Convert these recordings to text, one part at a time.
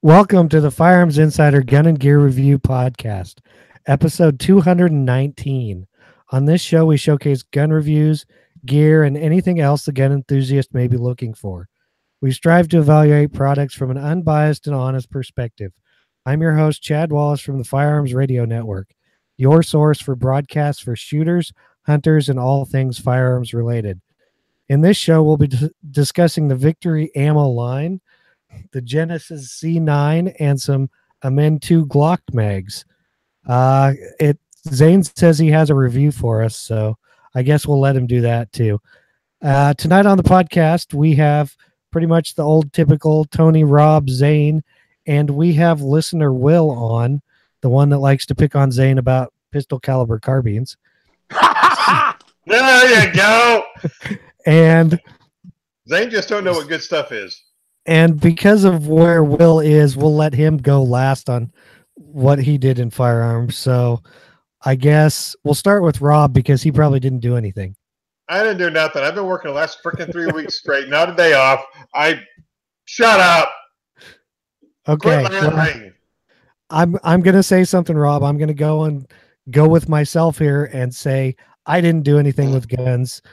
Welcome to the Firearms Insider Gun and Gear Review Podcast, episode 219. On this show, we showcase gun reviews, gear, and anything else the gun enthusiast may be looking for. We strive to evaluate products from an unbiased and honest perspective. I'm your host, Chad Wallace from the Firearms Radio Network, your source for broadcasts for shooters, hunters, and all things firearms related. In this show, we'll be discussing the Victory Ammo line, the Genesis C9, and some Amen 2 Glock mags. Zane says he has a review for us, so I guess we'll let him do that too. Tonight on the podcast, we have pretty much the old typical Tony, Rob, Zane, and we have listener Will on, the one that likes to pick on Zane about pistol caliber carbines. There you go. And Zane just don't know what good stuff is. And because of where Will is, we'll let him go last on what he did in firearms. So I guess we'll start with Rob because he probably didn't do anything. I didn't do nothing. I've been working the last freaking 3 weeks straight. Not a day off. Shut up. Okay. Well, I'm going to say something, Rob. I'm going to go with myself here and say I didn't do anything with guns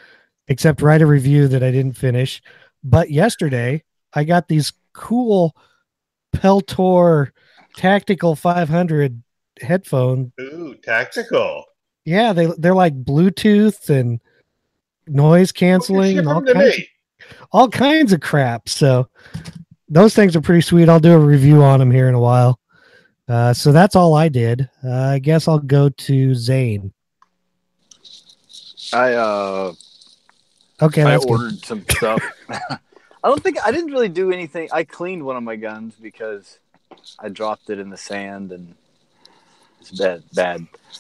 except write a review that I didn't finish. But yesterday, I got these cool Peltor Tactical 500 headphone. Ooh, tactical. Yeah, they're like Bluetooth and noise canceling and all kinds of crap. So those things are pretty sweet. I'll do a review on them here in a while. So that's all I did. I guess I'll go to Zane. I ordered some stuff. I didn't really do anything. I cleaned one of my guns because I dropped it in the sand and it's bad.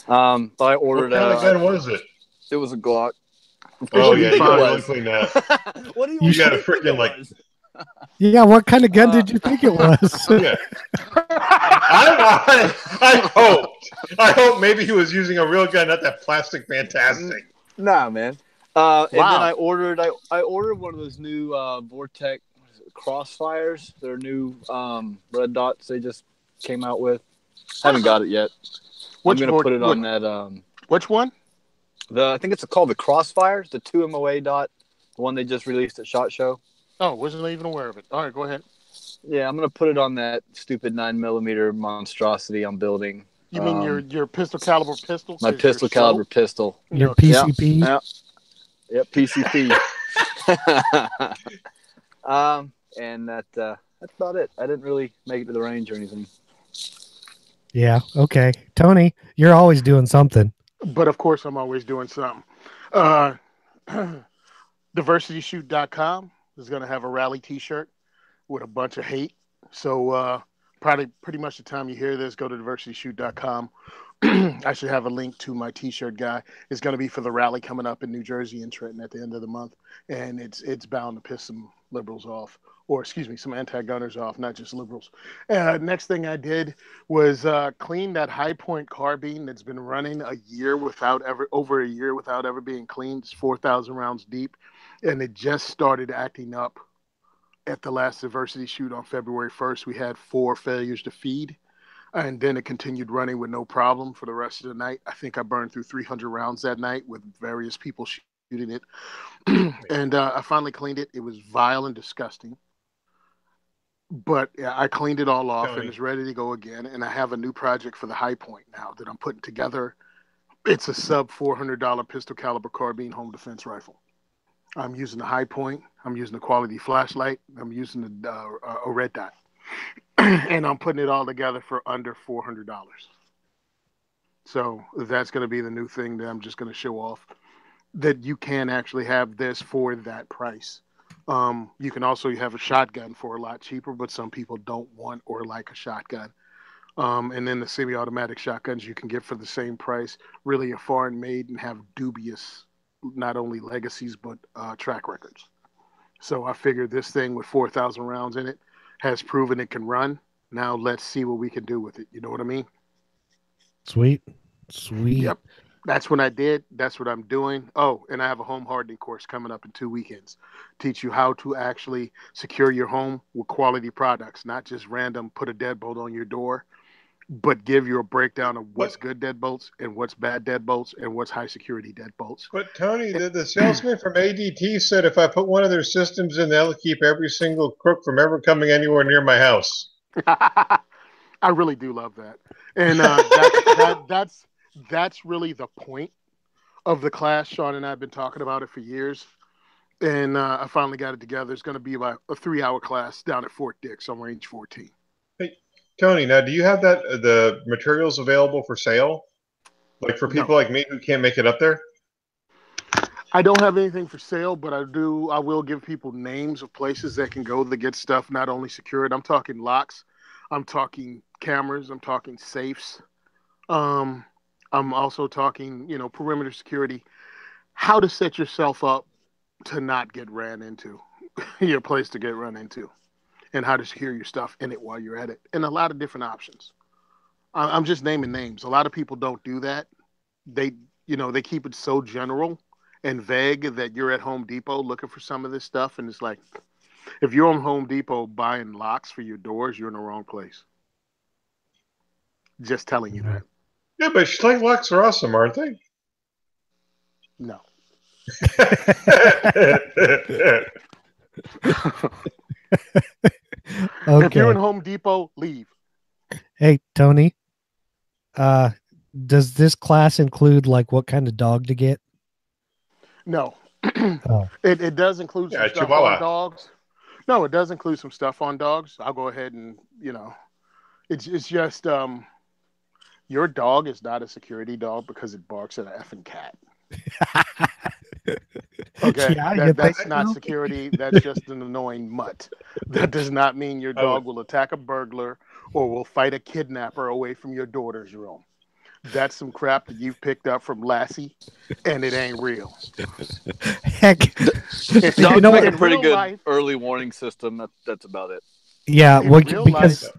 But I ordered. What kind of gun was it? It was a Glock. Oh yeah, you probably clean that. What do you got a freaking like? Yeah, what kind of gun did you think it was? Yeah. I hope maybe he was using a real gun, not that plastic fantastic. Nah, man. And then I ordered one of those new Vortex Crossfires. They're new red dots they just came out with. Haven't got it yet. I'm going to put it on that. Which one? I think it's called the Crossfires, the 2 MOA dot, the one they just released at SHOT Show. Oh, wasn't even aware of it. All right, go ahead. Yeah, I'm going to put it on that stupid 9mm monstrosity I'm building. You mean your pistol caliber pistol? My pistol caliber pistol. Your PCP? Yeah. Yep, PCP. And that's about it. I didn't really make it to the range or anything. Yeah, okay. Tony, you're always doing something. But of course, I'm always doing something. DiversityShoot.com is going to have a rally T-shirt with a bunch of hate. So probably pretty much the time you hear this, go to DiversityShoot.com. I should have a link to my T-shirt guy. It's going to be for the rally coming up in New Jersey and Trenton at the end of the month, and it's bound to piss some liberals off, or excuse me, some anti-gunners off, not just liberals. Next thing I did was clean that High Point carbine that's been running over a year without ever being cleaned. It's 4,000 rounds deep, and it just started acting up at the last Diversity Shoot on February 1st. We had 4 failures to feed. And then it continued running with no problem for the rest of the night. I think I burned through 300 rounds that night with various people shooting it. And I finally cleaned it. It was vile and disgusting. But I cleaned it all off and it's ready to go again. And I have a new project for the High Point now that I'm putting together. It's a sub $400 pistol caliber carbine home defense rifle. I'm using the High Point. I'm using a quality flashlight. I'm using a red dot. And I'm putting it all together for under $400. So that's going to be the new thing that I'm just going to show off, that you can actually have this for that price. You can also have a shotgun for a lot cheaper, but some people don't want or like a shotgun. And then the semi-automatic shotguns you can get for the same price really are foreign made and have dubious, not only legacies, but track records. So I figured this thing with 4,000 rounds in it has proven it can run. Now let's see what we can do with it. You know what I mean? Sweet. Yep. That's when I did. That's what I'm doing. Oh, and I have a home hardening course coming up in 2 weekends. Teach you how to actually secure your home with quality products, not just random put a deadbolt on your door, but give you a breakdown of what's good deadbolts and what's bad deadbolts and what's high security deadbolts. But Tony, the salesman from ADT said if I put one of their systems in, that'll keep every single crook from ever coming anywhere near my house. I really do love that, and that's really the point of the class. Sean and I have been talking about it for years, and I finally got it together. It's going to be about a 3-hour class down at Fort Dix on Range 14. Tony, now do you have the materials available for sale? Like for people like me who can't make it up there? I don't have anything for sale, but I will give people names of places that can go to get stuff not only secured. I'm talking locks, I'm talking cameras, I'm talking safes. I'm also talking, perimeter security, how to set yourself up to not get ran into, your place to get run into, and how to secure your stuff in it while you're at it, and a lot of different options. I'm just naming names. A lot of people don't do that. They keep it so general and vague that you're at Home Depot looking for some of this stuff, and it's like, if you're on Home Depot buying locks for your doors, you're in the wrong place. Just telling you that. Yeah, but Schlag locks are awesome, aren't they? No. Okay. If you're in Home Depot, leave. Hey, Tony. Does this class include like what kind of dog to get? No. Oh. It does include some stuff on dogs. No, it does include some stuff on dogs. I'll go ahead and, it's just your dog is not a security dog because it barks at an effing cat. Okay, Yeah, that's not security. That's just an annoying mutt. That does not mean your dog will attack a burglar or will fight a kidnapper away from your daughter's room. That's some crap that you've picked up from Lassie, and it ain't real. Heck, dogs make a pretty good early warning system. That's about it. Yeah, because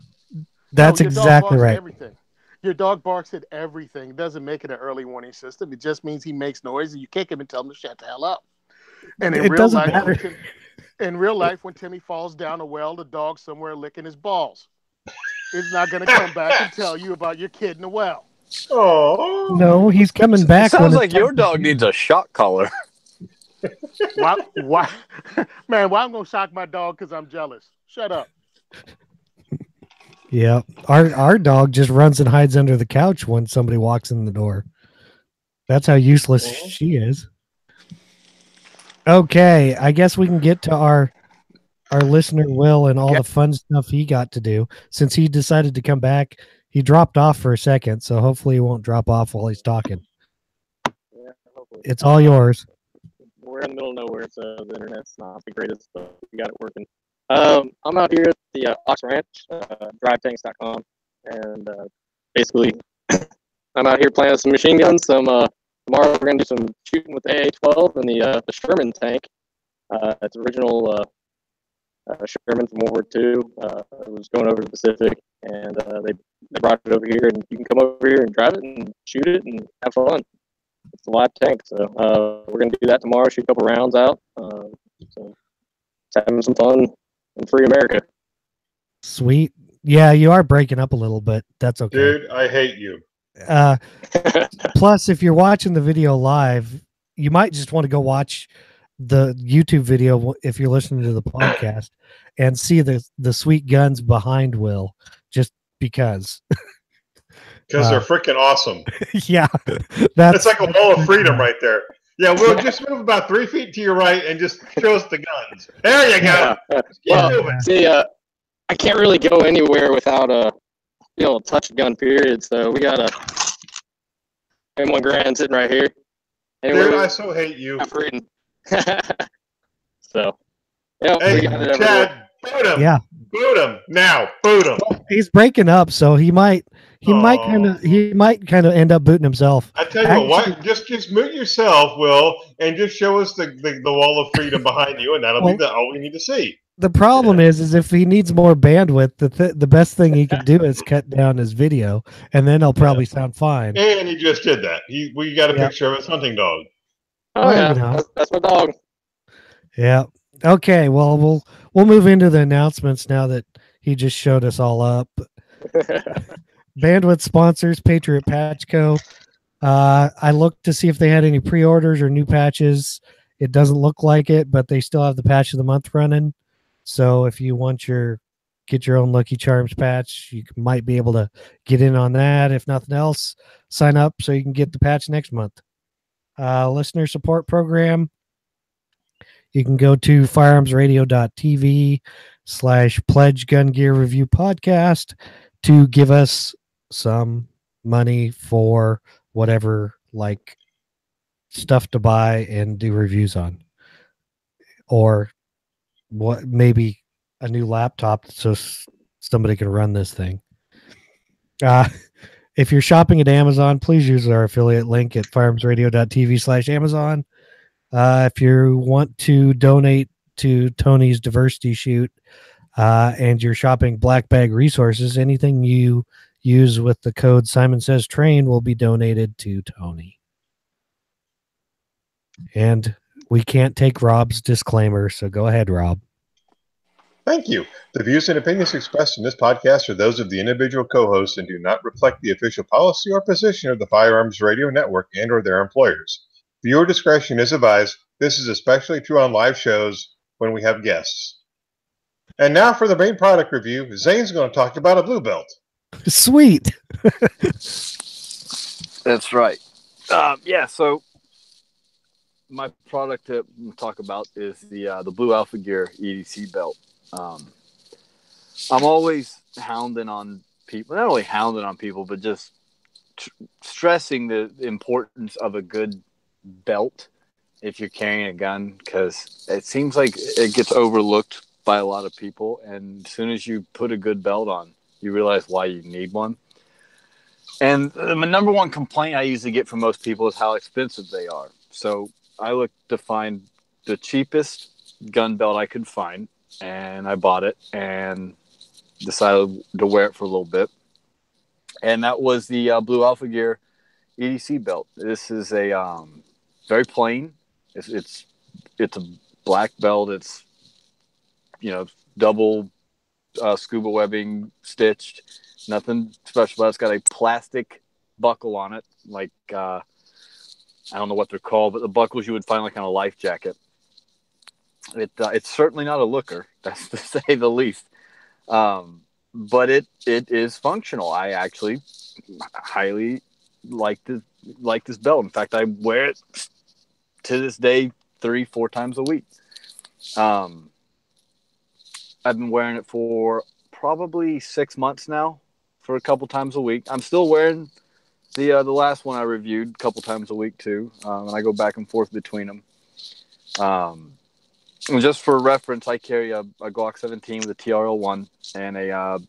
that's exactly right. Everything. Your dog barks at everything. It doesn't make it an early warning system. It just means he makes noise, and you kick him and tell him to shut the hell up. And in real life, when Timmy falls down a well, the dog's somewhere licking his balls. It's not going to come back and tell you about your kid in the well. Oh no, he's coming back. It sounds like your dog needs a shock collar. Why? Man, why I'm going to shock my dog because I'm jealous? Shut up. Yeah, our dog just runs and hides under the couch when somebody walks in the door. That's how useless she is. Okay, I guess we can get to our listener Will and all the fun stuff he got to do. Since he decided to come back, he dropped off for a second, so hopefully he won't drop off while he's talking. Yeah, hopefully. It's all yours. We're in the middle of nowhere, so the internet's not the greatest, but we got it working. I'm out here at the Ox Ranch, drivetanks.com, and basically I'm out here playing with some machine guns. Tomorrow we're going to do some shooting with the AA-12 and the Sherman tank. It's original Sherman from World War II. It was going over to the Pacific, and they brought it over here, and you can come over here and drive it and shoot it and have fun. It's a live tank, so we're going to do that tomorrow, shoot a couple rounds out. So it's having some fun in free America. Sweet. Yeah, you are breaking up a little bit. That's okay. Dude, I hate you. Plus, if you're watching the video live, you might just want to go watch the YouTube video if you're listening to the podcast and see the sweet guns behind Will, just because. Because they're freaking awesome. Yeah. It's like a wall of freedom right there. Yeah, Will, just move about 3 feet to your right and just show us the guns. There you go. Well, see, I can't really go anywhere without a touch gun period. So we got a M1 Grand sitting right here. Dude, I so hate you. So, yeah, hey, we got it Chad, boot him. Yeah, boot him now. Boot him. Well, he's breaking up, so he might kind of end up booting himself. I tell you what, just mute yourself, Will, and just show us the wall of freedom behind you, and that'll be all we need to see. The problem is if he needs more bandwidth, the best thing he can do is cut down his video, and then he'll probably sound fine. And he just did that. We got a picture of his hunting dog. Oh yeah, that's my dog. Yeah. Okay. Well, we'll move into the announcements now that he just showed us all up. Bandwidth sponsors Patriot Patch Co. I looked to see if they had any pre-orders or new patches. It doesn't look like it, but they still have the patch of the month running. So if you want get your own Lucky Charms patch, you might be able to get in on that. If nothing else, sign up so you can get the patch next month. Listener support program. You can go to firearmsradio.tv/pledge gun gear review podcast to give us some money for whatever like stuff to buy and do reviews on, or what, maybe a new laptop so somebody can run this thing. If you're shopping at Amazon, please use our affiliate link at firearmsradio.tv/Amazon. If you want to donate to Tony's diversity shoot, and you're shopping Black Bag Resources, anything you use with the code Simon Says Train will be donated to Tony. And we can't take Rob's disclaimer, so go ahead, Rob. Thank you. The views and opinions expressed in this podcast are those of the individual co-hosts and do not reflect the official policy or position of the Firearms Radio Network and or their employers. Viewer discretion is advised. This is especially true on live shows when we have guests. And now for the main product review, Zane's going to talk about a blue belt. Sweet. That's right. So my product that we'll talk about is the Blue Alpha Gear EDC belt. I'm always hounding on people, not only hounding on people, but just stressing the importance of a good belt if you're carrying a gun, because it seems like it gets overlooked by a lot of people. And as soon as you put a good belt on, you realize why you need one. And my number one complaint I usually get from most people is how expensive they are. So I looked to find the cheapest gun belt I could find, and I bought it and decided to wear it for a little bit. And that was the Blue Alpha Gear EDC belt. This is a very plain. It's a black belt. It's double scuba webbing stitched. Nothing special, but it's got a plastic buckle on it, like I don't know what they're called, but the buckles you would find like on a life jacket. It's certainly not a looker, that's to say the least. But it is functional. I actually highly like this belt. In fact, I wear it to this day 3-4 times a week. I've been wearing it for probably 6 months now, for a couple times a week. I'm still wearing the last one I reviewed a couple times a week too, and I go back and forth between them. And just for reference, I carry a Glock 17 with a TRL-1 and a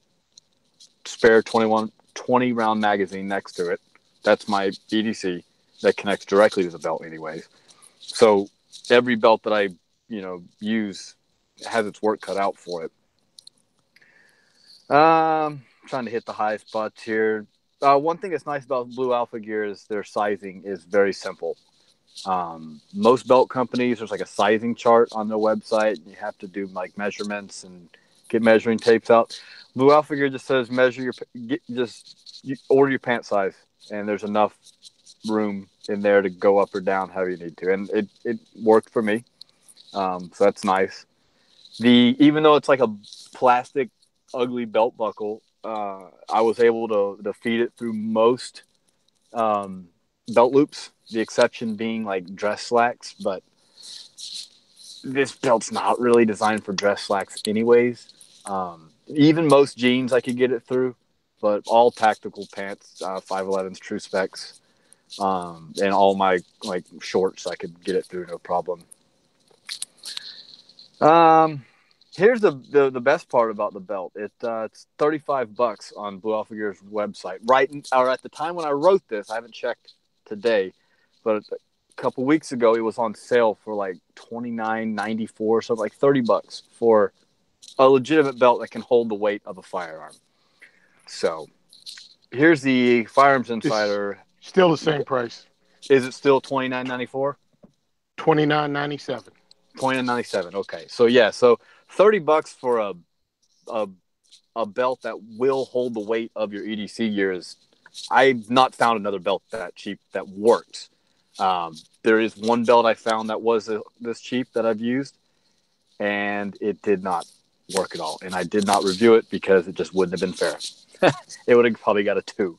spare 20 round magazine next to it. That's my EDC that connects directly to the belt anyways. So every belt that I use has its work cut out for it. Trying to hit the high spots here. One thing that's nice about Blue Alpha Gear is their sizing is very simple. Most belt companies, there's like a sizing chart on their website. You have to do like measurements and get measuring tapes out. Blue Alpha Gear just says order your pant size, and there's enough room in there to go up or down how you need to, and it worked for me. So that's nice. Even though it's like a plastic ugly belt buckle, I was able to feed it through most belt loops, the exception being like dress slacks, but this belt's not really designed for dress slacks anyways. Even most jeans I could get it through, but all tactical pants, 511s, true specs, and all my like shorts I could get it through no problem. Here's the best part about the belt. It's $35 on Blue Alpha Gear's website. At the time when I wrote this, I haven't checked today, but a couple weeks ago it was on sale for like $29.94, so like $30 for a legitimate belt that can hold the weight of a firearm. So here's the Firearms Insider. It's still the same price. Is it still $29.94? $29.97. $29.97. Okay. So yeah, so $30 for a belt that will hold the weight of your EDC gear is, I've not found another belt that cheap that works. There is one belt I found that was this cheap that I've used, and it did not work at all. And I did not review it because it just wouldn't have been fair. It would have probably got a 2.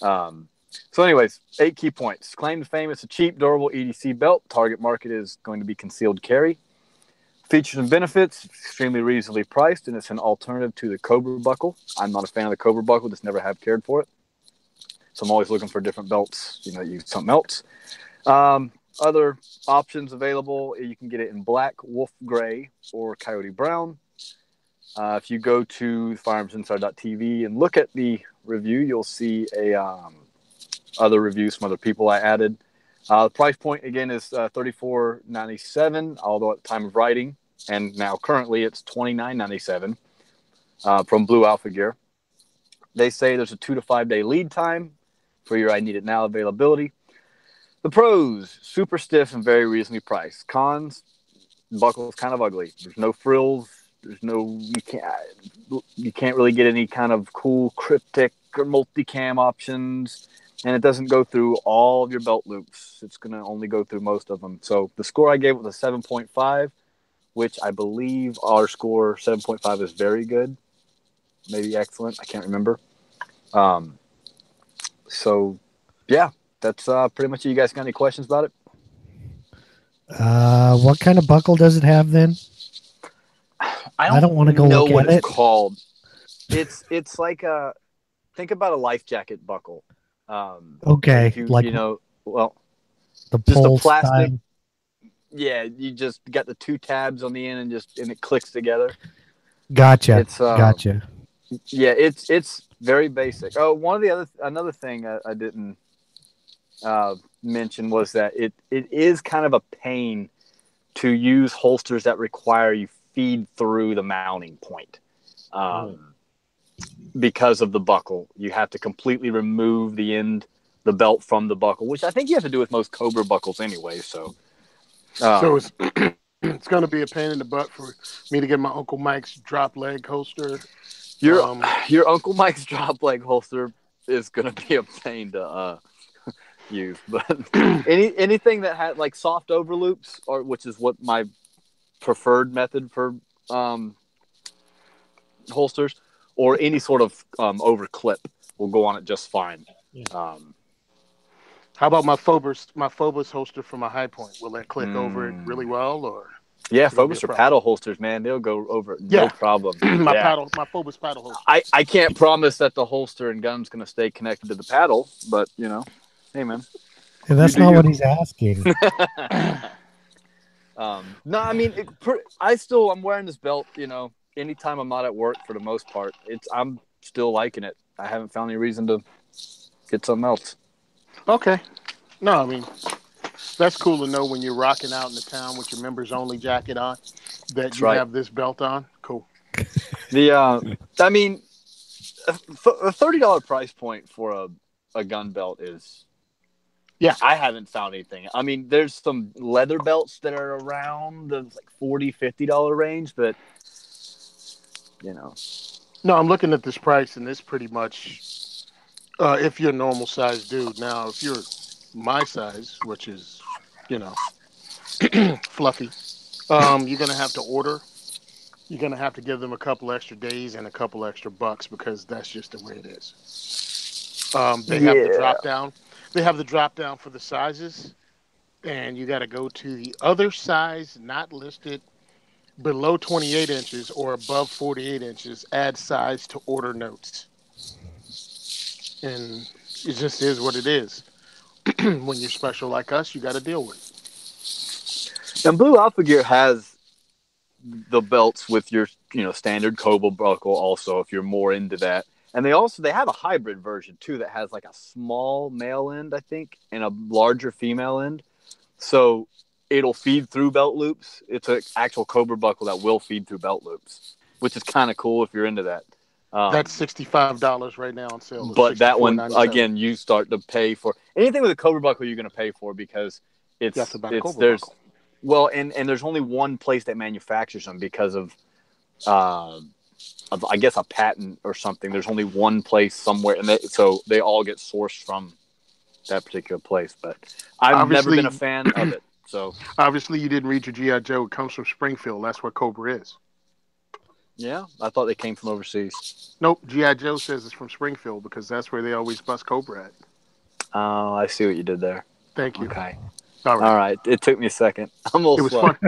So anyways, 8 key points. Claim to fame, it's a cheap, durable EDC belt. Target market is going to be concealed carry. Features and benefits, extremely reasonably priced, and it's an alternative to the Cobra buckle. I'm not a fan of the Cobra buckle, just never have cared for it. So I'm always looking for different belts, use something else. Other options available, you can get it in black, wolf gray, or coyote brown. If you go to firearmsinsider.tv and look at the review, you'll see other reviews from other people I added. The price point, again, is $34.97, although at the time of writing, and now currently it's $29.97 from Blue Alpha Gear. They say there's a 2 to 5 day lead time for your I need it now availability. The pros, super stiff and very reasonably priced. Cons, buckle is kind of ugly. There's no frills. You can't really get any kind of cool cryptic or multicam options, and it doesn't go through all of your belt loops. It's going to only go through most of them. So the score I gave was a 7.5, which I believe our score 7.5 is very good, maybe excellent. I can't remember. So yeah, that's pretty much it. You guys got any questions about it? What kind of buckle does it have then? I don't want to go look at it. It's called. It's like think about a life jacket buckle. Okay, the just a plastic. Style. Yeah, you just got the 2 tabs on the end and it clicks together. Gotcha. Gotcha. Yeah, it's very basic. Oh, another thing I didn't mention was that it is kind of a pain to use holsters that require you feed through the mounting point. Because of the buckle, you have to completely remove the belt from the buckle, which I think you have to do with most Cobra buckles anyway. So it's it's going to be a pain in the butt for me to get my Uncle Mike's drop leg holster. Your Uncle Mike's drop leg holster is going to be a pain to use, but anything that had like soft overloops, which is what my preferred method for holsters, or any sort of over clip will go on it just fine. Yeah. How about my Phobos holster from a High Point? Will that click over it really well, or? Yeah, Phobos are paddle holsters, man. They'll go over it, no problem. My Phobos paddle holster. I can't promise that the holster and gun's going to stay connected to the paddle, but hey, man. Yeah, that's not what he's asking. No, I mean, I'm wearing this belt, anytime I'm not at work for the most part. I'm still liking it. I haven't found any reason to get something else. Okay. No, I mean, that's cool to know when you're rocking out in the town with your members only jacket on that you have this belt on. Cool. I mean, a $30 price point for a gun belt is. Yeah, I haven't found anything. I mean, there's some leather belts that are around the $40, $50 range, but No, I'm looking at this price, and this pretty much, if you're a normal size dude. Now, if you're my size, which is, fluffy, you're gonna have to order. You're gonna have to give them a couple extra days and a couple extra bucks because that's just the way it is. They have the drop down. They have the drop down for the sizes, and you got to go to the other size not listed below 28 inches or above 48 inches, add size to order notes. And it just is what it is. When you're special like us, you got to deal with it. And Blue Alpha Gear has the belts with your, standard Cobra buckle also, if you're more into that. And they have a hybrid version too that has like a small male end, I think, and a larger female end. So it'll feed through belt loops. It's an actual Cobra buckle that will feed through belt loops. which is kind of cool if you're into that. That's $65 right now on sale. But that one, again, you start to pay for anything with a Cobra buckle. You're going to pay for because there's buckle. Well, and there's only one place that manufactures them because of I guess a patent or something. There's only one place somewhere, and so they all get sourced from that particular place. But I've never been a fan of it. So obviously, you didn't read your G.I. Joe. It comes from Springfield. That's where Cobra is. Yeah, I thought they came from overseas. Nope, G.I. Joe says it's from Springfield because that's where they always bust Cobra at. Oh, I see what you did there. Thank you. Okay. All right. It took me a second. I'm a little slow. Fun.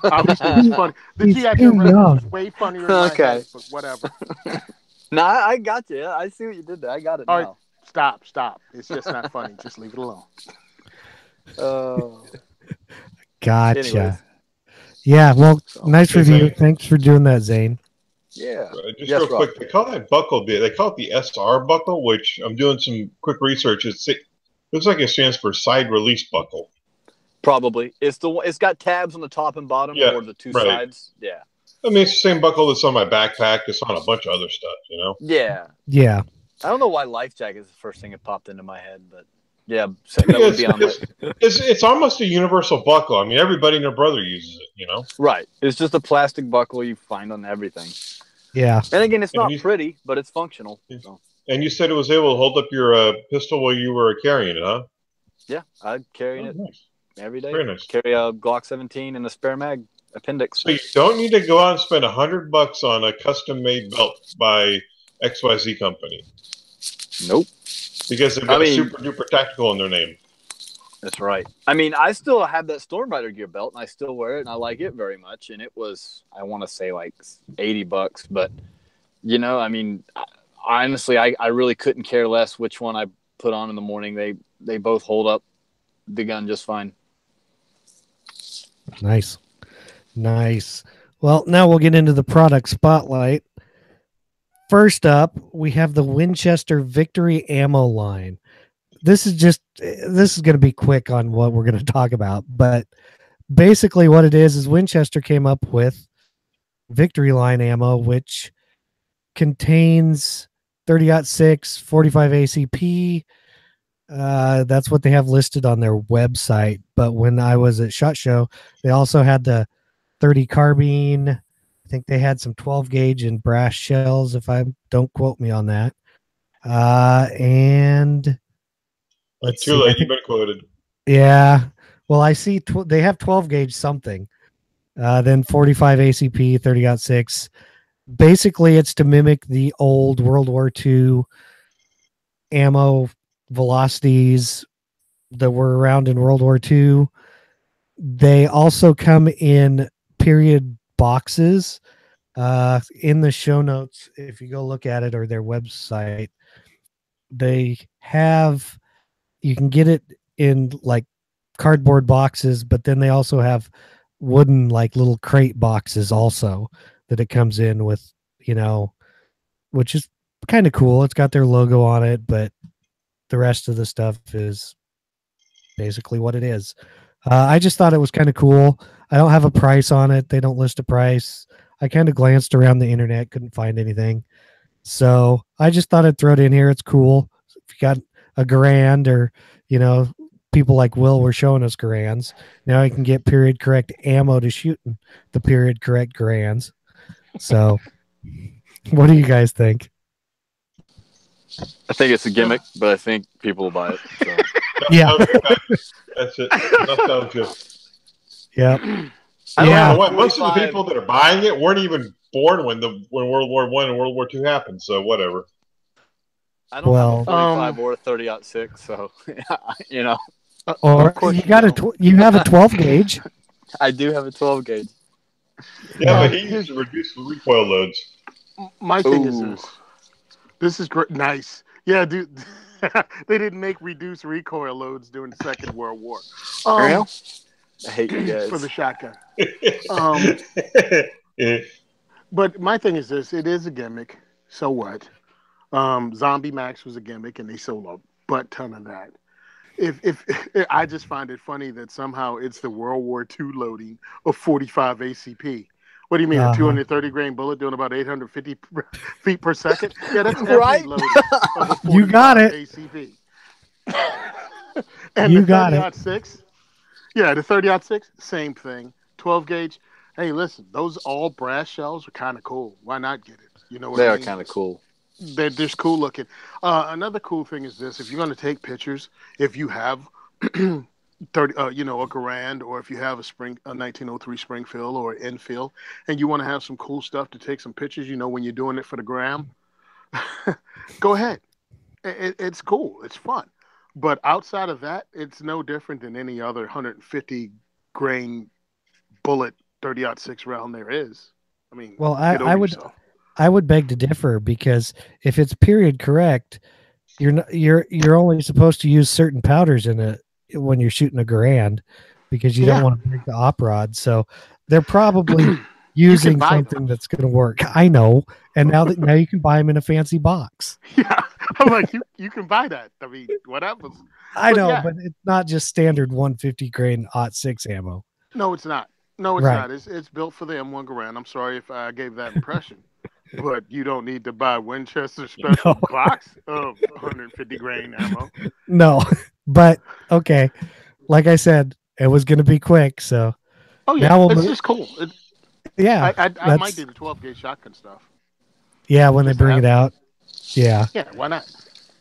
Obviously, it was funny. The G.I. Joe was way funnier in my head, but whatever. No, I got you. I see what you did there. I got it All now. Right, stop. It's just not funny. Just leave it alone. Gotcha. Anyways. Yeah, well, nice review. Thanks for doing that, Zane. Yeah. Just real quick, they call that buckle, they call it the SR buckle, which I'm doing some quick research. It looks like it stands for side release buckle. Probably. It's got tabs on the top and bottom or the two sides. Yeah. I mean, it's the same buckle that's on my backpack. It's on a bunch of other stuff, you know? Yeah. Yeah. I don't know why life jacket is the first thing that popped into my head, but yeah, that would be on it's almost a universal buckle. I mean, everybody and their brother uses it, you know? Right. It's just a plastic buckle you find on everything. Yeah. And again, it's not pretty, but it's functional. So. And you said it was able to hold up your pistol while you were carrying it, huh? Yeah, I'd carry it every day. Very nice. Carry a Glock 17 and a spare mag appendix. So you don't need to go out and spend $100 on a custom-made belt by XYZ company. Nope. Because they've got a super duper tactical in their name. That's right. I mean, I still have that Stormbrider gear belt, and I still wear it, and I like it very much. And it was, I want to say, like $80, but you know, I mean, honestly, I really couldn't care less which one I put on in the morning. They both hold up the gun just fine. Nice. Well, now we'll get into the product spotlight. First up, we have the Winchester Victory Ammo line. This is going to be quick on what we're going to talk about, but basically what it is Winchester came up with Victory line ammo, which contains 30-06, 45 ACP. That's what they have listed on their website. But when I was at SHOT Show, they also had the 30 carbine. I think they had some 12 gauge and brass shells, if I don't quote me on that. And let's too late, you've been quoted. Yeah. Well, I see they have 12 gauge something. Then 45 ACP, 30-06. Basically, it's to mimic the old World War II ammo velocities that were around in World War II. They also come in period boxes. In the show notes, if you go look at it or their website, you can get it in like cardboard boxes, but then they also have wooden like little crate boxes also that it comes in with, you know, which is kind of cool. It's got their logo on it, but the rest of the stuff is basically what it is. I just thought it was kind of cool. I don't have a price on it. They don't list a price. I kind of glanced around the internet, couldn't find anything. So I just thought I'd throw it in here. It's cool. If you got a Garand, or, you know, people like Will were showing us Garands. Now I can get period correct ammo to shoot the period correct Garands. So what do you guys think? I think it's a gimmick, but I think people will buy it. So. Yeah. That's it. Enough down to. Yeah. Most of the people that are buying it weren't even born when World War I and World War II happened, so whatever. I don't have a 45 or a 30-06, so you know. Or you have a 12 gauge. I do have a 12 gauge. Yeah, but he used to reduce the recoil loads. My thing is this is great. Nice. Yeah, dude. They didn't make reduced recoil loads during the Second World War. I hate you guys. For the shotgun. But my thing is this. It is a gimmick. So what? Zombie Max was a gimmick, and they sold a butt ton of that. If I just find it funny that somehow it's the World War II loading of 45 ACP. What do you mean, a 230 grain bullet doing about 850 feet per secent? Yeah, that's every Right? load of a You got it. ACV. And You the got it. 30-06, yeah, the 30-06, same thing. 12 gauge. Hey, listen, those all brass shells are kind of cool. Why not get it? You know what They I are mean? kind of cool. They're just cool looking. Another cool thing is this: if you're going to take pictures, if you have 30, a Garand, or if you have a 1903 Springfield or Enfield, and you want to have some cool stuff to take some pictures, when you're doing it for the gram, go ahead. It's cool. It's fun. But outside of that, it's no different than any other 150 grain bullet 30-06 round there is. I mean, well, get over yourself. I would beg to differ, because if it's period correct, you're only supposed to use certain powders in it when you're shooting a Garand, because you don't want to break the op rod. So they're probably using something that's going to work. I know, and now you can buy them in a fancy box. Yeah, I'm like, you can buy that. I mean, what happens? I know, but it's not just standard 150 grain .6 ammo. No, it's not. No, it's not. It's built for the M1 Garand. I'm sorry if I gave that impression. But you don't need to buy Winchester special box of 150 grain ammo. No, but okay. Like I said, it was going to be quick. So, it's just cool. I might do the 12 gauge shotgun stuff. Yeah, when they bring it out. Yeah. Yeah, why not?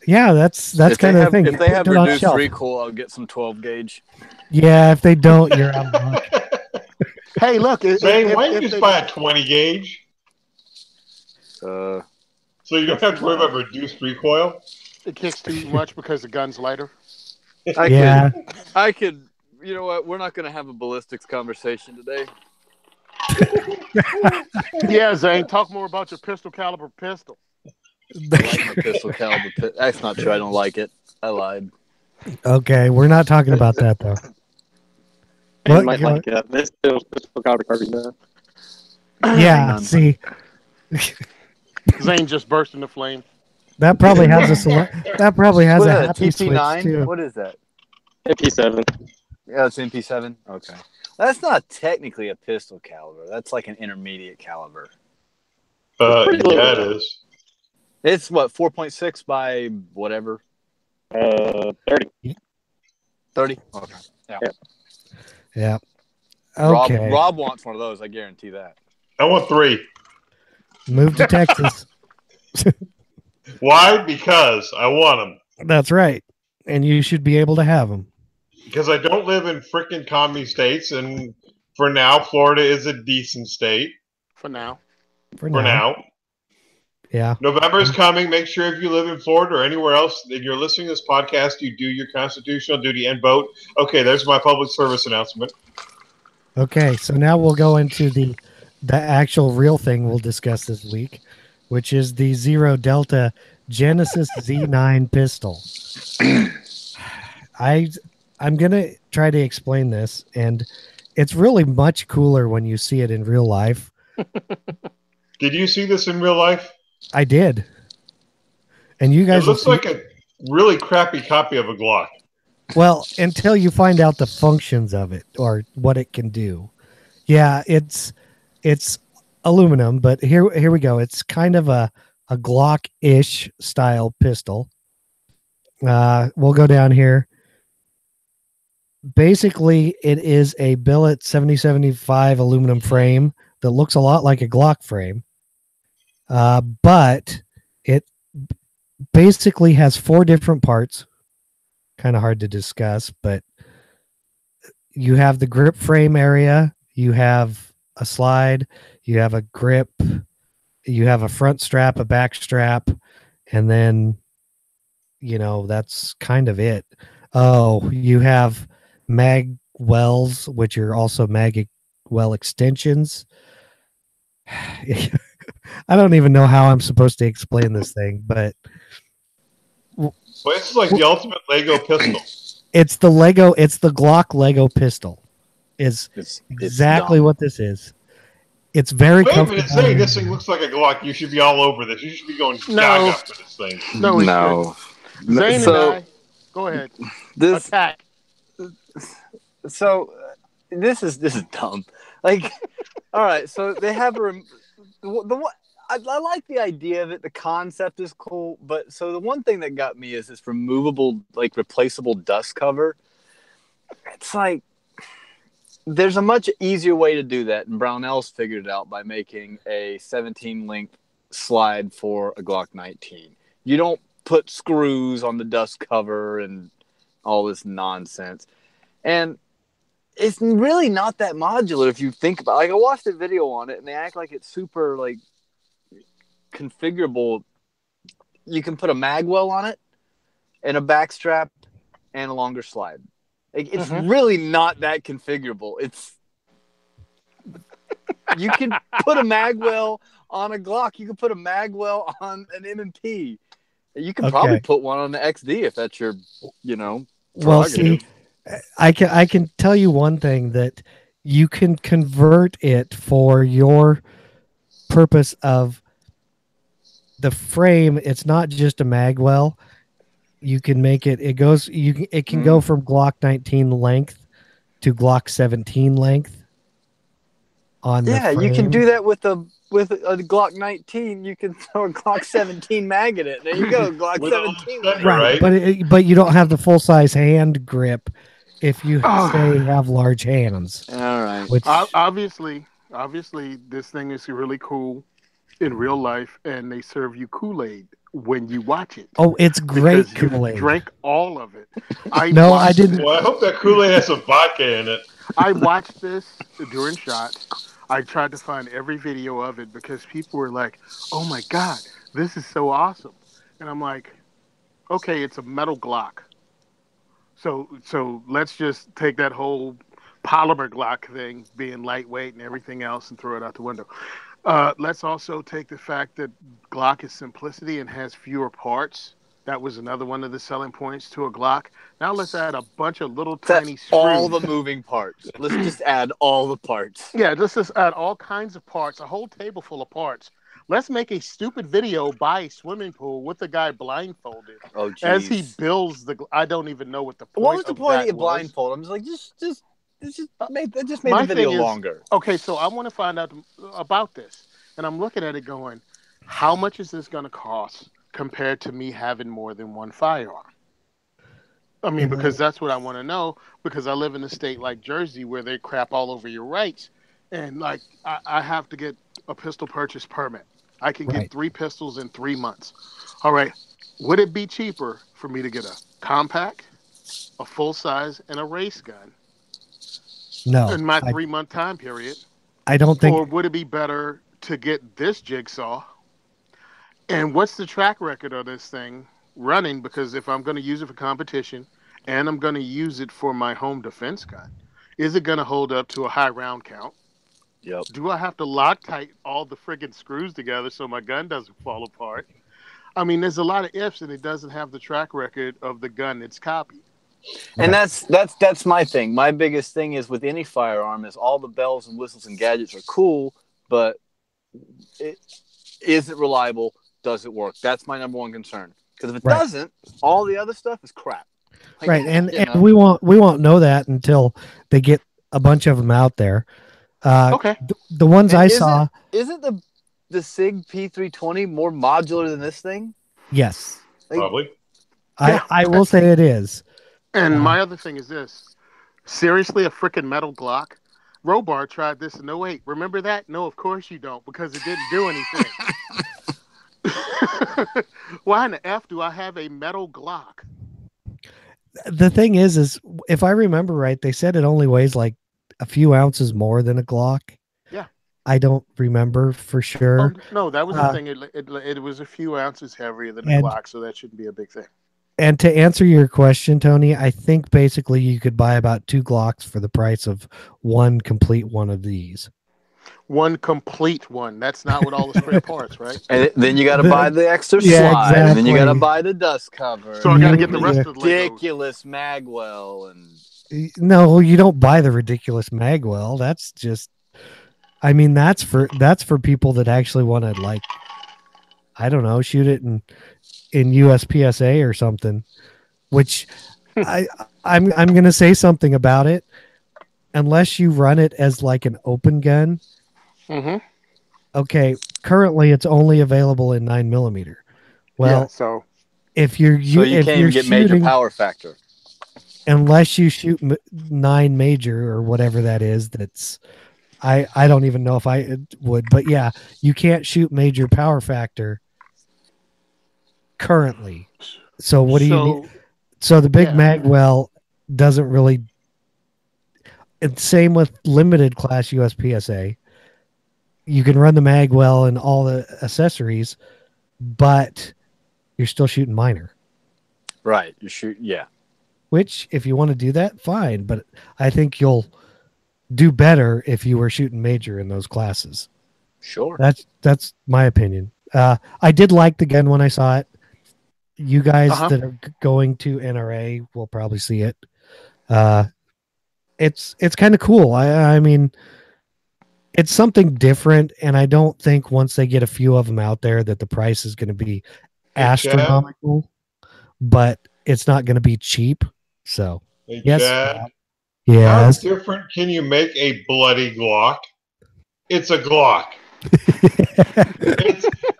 Yeah, that's kind of the thing. If they have reduced recoil, I'll get some 12 gauge. Yeah, if they don't, you're out of luck. Hey, look. Why don't you just buy a 20 gauge? So you don't have to worry about reduced recoil? It kicks too much because the gun's lighter? I could, you know what? We're not going to have a ballistics conversation today. Yeah, Zane, talk more about your pistol caliber pistol. I like my pistol caliber pistol. That's not true. I don't like it. I lied. Okay, we're not talking about that, though. You might like this pistol caliber cartridge now. Yeah, see. Zane just burst into flame. That probably has a happy TP9? switch too. What is that? MP7. Yeah, it's MP7. Okay, that's not technically a pistol caliber. That's like an intermediate caliber. It is. It's what, 4.6 by whatever. 30. 30. Okay. Yeah. Okay. Rob wants one of those. I guarantee that. I want 3. Move to Texas. Why? Because I want them. That's right. And you should be able to have them. Because I don't live in frickin' commie states, and for now, Florida is a decent state. For now. Yeah. November is coming. Make sure if you live in Florida or anywhere else and you're listening to this podcast, you do your constitutional duty and vote. Okay, there's my public service announcement. Okay, so now we'll go into the actual real thing we'll discuss this week, which is the Zero Delta Genesis Z9 pistol. I'm going to try to explain this, and it's really much cooler when you see it in real life. Did you see this in real life? I did. And you guys... It looks like a really crappy copy of a Glock. Well, until you find out the functions of it or what it can do. Yeah, it's aluminum, but here we go. It's kind of a Glock-ish style pistol. We'll go down here. Basically, it is a billet 7075 aluminum frame that looks a lot like a Glock frame. But it basically has 4 different parts. Kind of hard to discuss, but you have the grip frame area, you have a slide, you have a grip, you have a front strap, a back strap, and then, that's kind of it. Oh, you have mag wells, which are also mag well extensions. I don't even know how I'm supposed to explain this thing, but well, it's like the ultimate Lego pistol. It's the Glock Lego pistol. It's exactly what this is. It's very comfortable. Wait a minute, saying this thing looks like a Glock. You should be all over this. You should be going gaga for this thing. No. Zane and I, go ahead. Attack. So this is dumb. Like, All right, so they have I like the idea of it. The concept is cool, but so the one thing that got me is this removable, like replaceable dust cover. It's like there's a much easier way to do that, and Brownell's figured it out by making a 17 length slide for a Glock 19. You don't put screws on the dust cover and all this nonsense, and it's really not that modular if you think about it. Like I watched a video on it, and they act like it's super like configurable. You can put a magwell on it and a back strap and a longer slide. It's really not that configurable. You can put a magwell on a Glock. You can put a magwell on an M&P. You can probably put one on the XD if that's your, Well, see, I can tell you one thing, that you can convert it for your purpose of the frame. It's not just a magwell. You can make it. It can go from Glock 19 length to Glock 17 length. You can do that with a Glock 19. You can throw a Glock 17 mag in it. There you go, Glock 17. Right, but you don't have the full size hand grip if you say have large hands. All right. Obviously, this thing is really cool in real life, and they serve you Kool-Aid when you watch it. Oh, it's great Kool-Aid. Drank all of it. I didn't. Well, I hope that Kool-Aid has some vodka in it. I watched this during shot. I tried to find every video of it because people were like, "Oh my God, this is so awesome!" And I'm like, "Okay, it's a metal Glock. So let's just take that whole polymer Glock thing, being lightweight and everything else, and throw it out the window. Let's also take the fact that Glock is simplicity and has fewer parts. That was another one of the selling points to a Glock. Now let's add a bunch of little tiny screws. All the moving parts. Let's just add all the parts. Yeah, let's just add all kinds of parts, a whole table full of parts. Let's make a stupid video by a swimming pool with the guy blindfolded. Oh, geez. As he builds I don't even know what the point. What was the point of your blindfold? I'm just like, just made the video longer. Okay, so I want to find out about this, and I'm looking at it going, how much is this going to cost compared to me having more than one firearm? I mean, because that's what I want to know, because I live in a state like Jersey where they crap all over your rights, and like I have to get a pistol purchase permit. I can get 3 pistols in 3 months. All right. Would it be cheaper for me to get a compact, a full size, and a race gun? No. In my 3-month time period? I don't think. Or would it be better to get this jigsaw? And what's the track record of this thing running? Because if I'm going to use it for competition and I'm going to use it for my home defense gun, is it going to hold up to a high round count? Yep. Do I have to Loctite all the friggin' screws together so my gun doesn't fall apart? I mean, there's a lot of ifs, and it doesn't have the track record of the gun it's copied. And that's my thing. My biggest thing is with any firearm is all the bells and whistles and gadgets are cool, but is it reliable? Does it work? That's my number one concern. Because if it doesn't, all the other stuff is crap. Like, right, and we won't know that until they get a bunch of them out there. Okay. The ones I saw. Isn't the SIG P320 more modular than this thing? Yes. Probably. I will say it is. And my other thing is this. Seriously, a freaking metal Glock? Robar tried this in 08. Remember that? No, of course you don't, because it didn't do anything. Why in the F do I have a metal Glock? The thing is if I remember right, they said it only weighs like a few ounces more than a Glock. Yeah. I don't remember for sure. Oh, no, that was the thing. It was a few ounces heavier than a Glock, so that shouldn't be a big thing. And to answer your question, Tony, I think basically you could buy about 2 Glocks for the price of one complete one of these. One complete one. That's not with all the spare parts, right? And then you got to buy the extra slide, exactly. and then you got to buy the dust cover. So I got to get the rest of the ridiculous magwell and. No, you don't buy the ridiculous magwell. That's just, I mean, that's for people that actually want to, like, I don't know, shoot it in USPSA or something. Which I'm going to say something about it. Unless you run it as like an open gun, Mm-hmm. Okay, currently it's only available in 9mm. Well, yeah, so if you're So you if can't you're even get major shooting, power factor. unless you shoot 9 major or whatever that is, that's I don't even know if I would, but yeah, you can't shoot major power factor currently. So what do you need? So the big yeah. magwell doesn't really. And same with limited class USPSA. You can run the magwell and all the accessories, but you're still shooting minor. Right. You shoot. Yeah. Which, if you want to do that, fine. But I think you'll do better if you were shooting major in those classes. Sure. That's my opinion. I did like the gun when I saw it. You guys that are going to NRA will probably see it. It's kind of cool. I mean, it's something different, and I don't think once they get a few of them out there that the price is going to be astronomical, but it's not going to be cheap. So, Hey, yes, Chad, yes. How different can you make a bloody Glock? It's a Glock.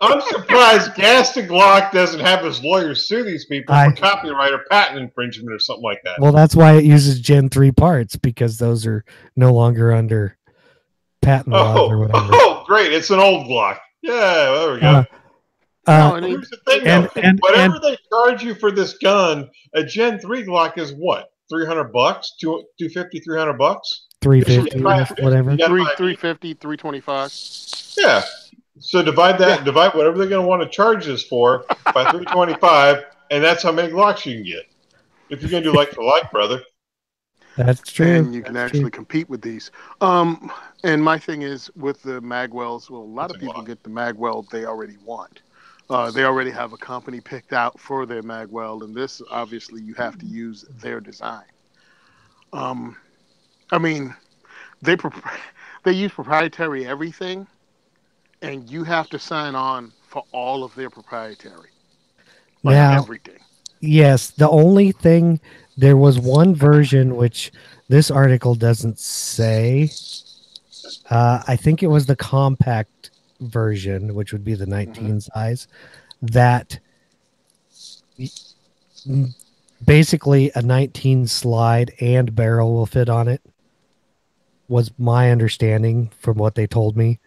I'm surprised Gaston Glock doesn't have his lawyers sue these people for copyright or patent infringement or something like that. Well, that's why it uses Gen 3 parts, because those are no longer under patent laws or whatever. Oh, great. It's an old Glock. Yeah, there we go. Here's the thing, though. Whatever they charge you for this gun, a Gen 3 Glock is what? $300? $250, $300? $350, whatever. 350, 325. Yeah. So divide whatever they're going to want to charge this for by 325, and that's how many Glocks you can get. If you're going to do like for like, brother. That's true. And you can actually compete with these. And my thing is with the magwells, well, a lot of people get the magwell they already want. They already have a company picked out for their magwell, and this obviously you have to use their design. I mean, they use proprietary everything, and you have to sign on for all of their proprietary. Now, everything. Yes, the only thing, there was one version which this article doesn't say. I think it was the compact version, which would be the 19 size, that basically a 19 slide and barrel will fit on it, was my understanding from what they told me.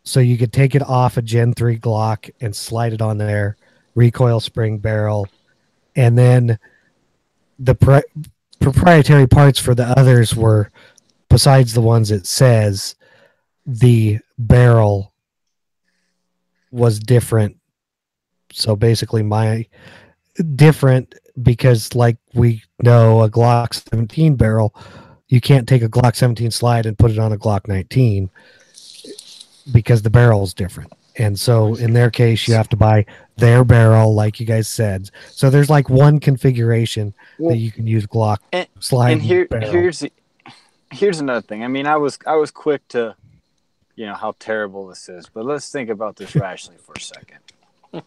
So you could take it off a Gen 3 Glock and slide it on there, recoil spring barrel, and then the proprietary parts for the others were, besides the ones it says, the barrel was different. So basically different because, like we know, a Glock 17 barrel, you can't take a Glock 17 slide and put it on a Glock 19 because the barrel is different. And so in their case, you have to buy their barrel, like you guys said. So there's like one configuration that you can use Glock slide. And here's another thing. I mean, I was quick to, how terrible this is, but let's think about this rationally for a second.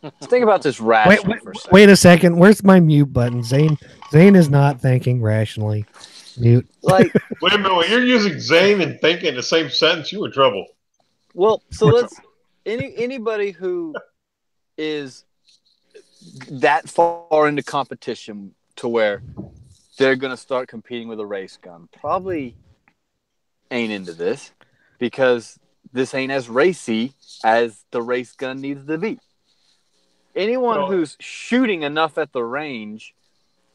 Let's think about this rationally for a second. Wait a second. Where's my mute button? Zane is not thinking rationally. Mute. Wait a minute. When you're using Zane and thinking in the same sentence, you're in trouble. Well, so let's anybody who is that far into competition to where they're going to start competing with a race gun probably ain't into this, because this ain't as racy as the race gun needs to be. Anyone who's shooting enough at the range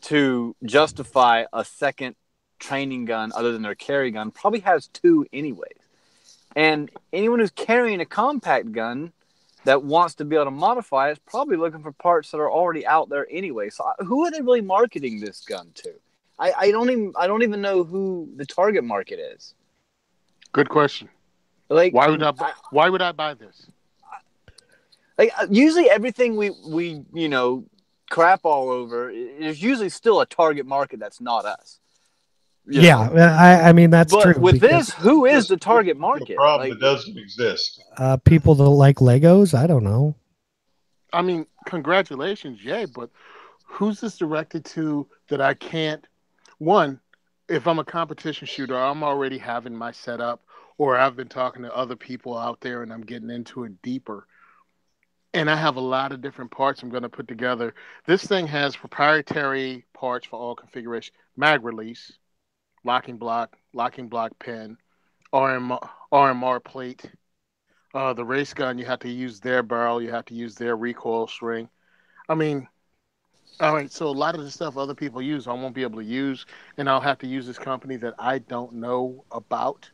to justify a second training gun other than their carry gun probably has two anyways. And anyone who's carrying a compact gun that wants to be able to modify it is probably looking for parts that are already out there anyway. So who are they really marketing this gun to? I don't even know who the target market is. Good question. Like, why would I buy this? Like, usually everything we crap all over, there's usually still a target market that's not us. I mean, that's true. But with this, who is the target market? The problem that doesn't exist. People that like Legos? I don't know. I mean, congratulations, yay, but who's this directed to that I can't? One, if I'm a competition shooter, I'm already having my setup, or I've been talking to other people out there and I'm getting into it deeper. And I have a lot of different parts I'm going to put together. This thing has proprietary parts for all configuration: mag release, locking block pin, RMR plate. The race gun, you have to use their barrel, you have to use their recoil string. I mean, all right, so a lot of the stuff other people use, I won't be able to use, and I'll have to use this company that I don't know about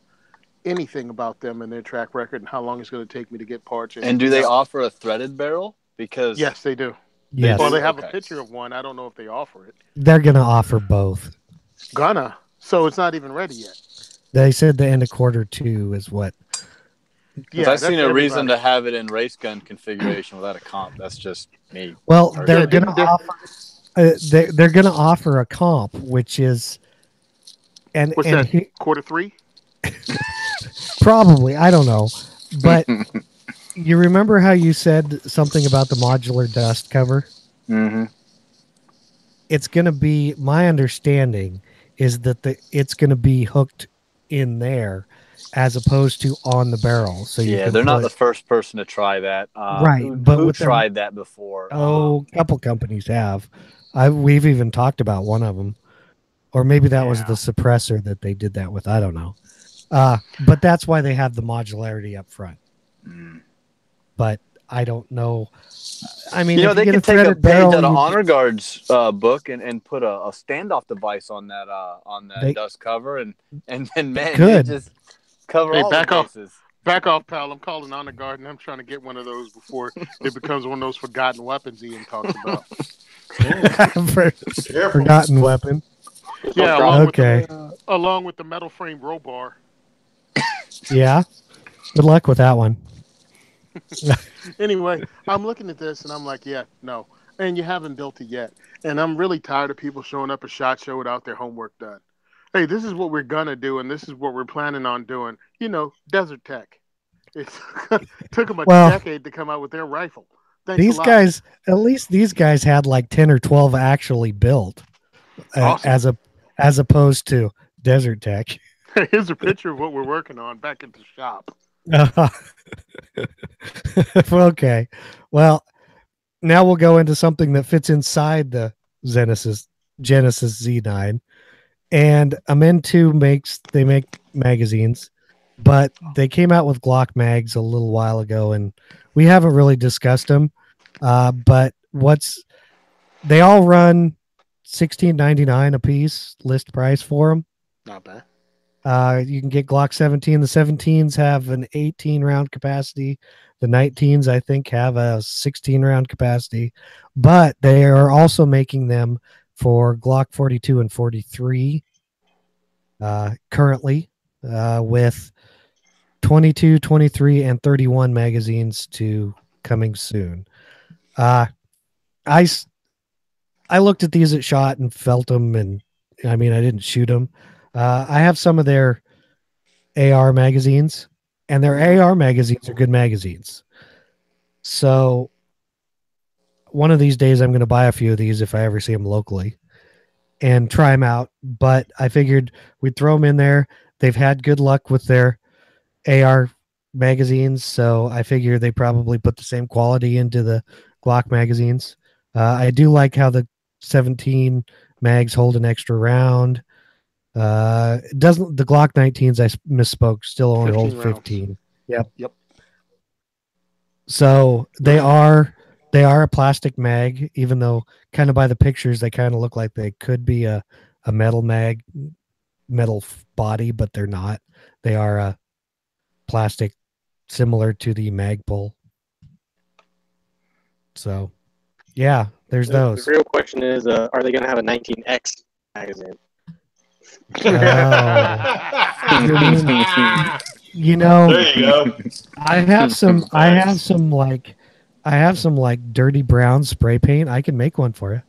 anything about them and their track record and how long it's going to take me to get parts. And do they offer a threaded barrel? Because yes, they do. Yes. Well, they have a picture of one. I don't know if they offer it. They're going to offer both. So it's not even ready yet. They said the end of quarter 2 is what. Yeah, I've seen a reason to have it in race gun configuration without a comp. That's just me. Well, they're going to offer. They're going to offer a comp, which is, what's that? Q3? Probably, I don't know, but you remember how you said something about the modular dust cover? Mm-hmm. It's going to be. My understanding is that it's going to be hooked in there, as opposed to on the barrel. So they're not the first person to try that. Right, who tried that before? A couple companies have. We've even talked about one of them, or maybe that was the suppressor that they did that with. I don't know. But that's why they have the modularity up front. But I don't know. I mean, they can take a page out of Honor Guard's book and put a standoff device on that dust cover, and then man, just cover all the bases. Back off, pal. I'm calling Honor Guard, and I'm trying to get one of those before it becomes one of those forgotten weapons Ian talks about. Forgotten weapon. Yeah. Along with the metal frame row bar. Yeah. Good luck with that one. Anyway, I'm looking at this and I'm like, yeah, no. And you haven't built it yet. And I'm really tired of people showing up at SHOT Show without their homework done. Hey, this is what we're going to do, and this is what we're planning on doing. Desert Tech. It took them a decade to come out with their rifle. These guys, at least these guys had like 10 or 12 actually built, awesome. as opposed to Desert Tech. Here's a picture of what we're working on back at the shop. Okay. Well, now we'll go into something that fits inside the Genesis Z9. And Amen2 make magazines, but they came out with Glock mags a little while ago, and we haven't really discussed them. But they all run $16.99 a piece list price for them. Not bad. You can get Glock 17. The 17s have an 18 round capacity. The 19s, I think, have a 16 round capacity, but they are also making them for Glock 42 and 43 currently with 22, 23, and 31 magazines to coming soon. I looked at these at SHOT and felt them, and I mean, I didn't shoot them. I have some of their AR magazines, and their AR magazines are good magazines. So one of these days I'm going to buy a few of these if I ever see them locally and try them out. But I figured we'd throw them in there. They've had good luck with their AR magazines, so I figure they probably put the same quality into the Glock magazines. I do like how the 17 mags hold an extra round. It doesn't, the Glock 19s, I misspoke, still only hold 15. Yep. So they are a plastic mag, even though kind of by the pictures they kind of look like they could be a metal mag, metal body, but they're not. They are a plastic similar to the Magpul. So yeah, there's those. The real question is, are they going to have a 19X magazine? You know, there you go. I have some like dirty brown spray paint. I can make one for you.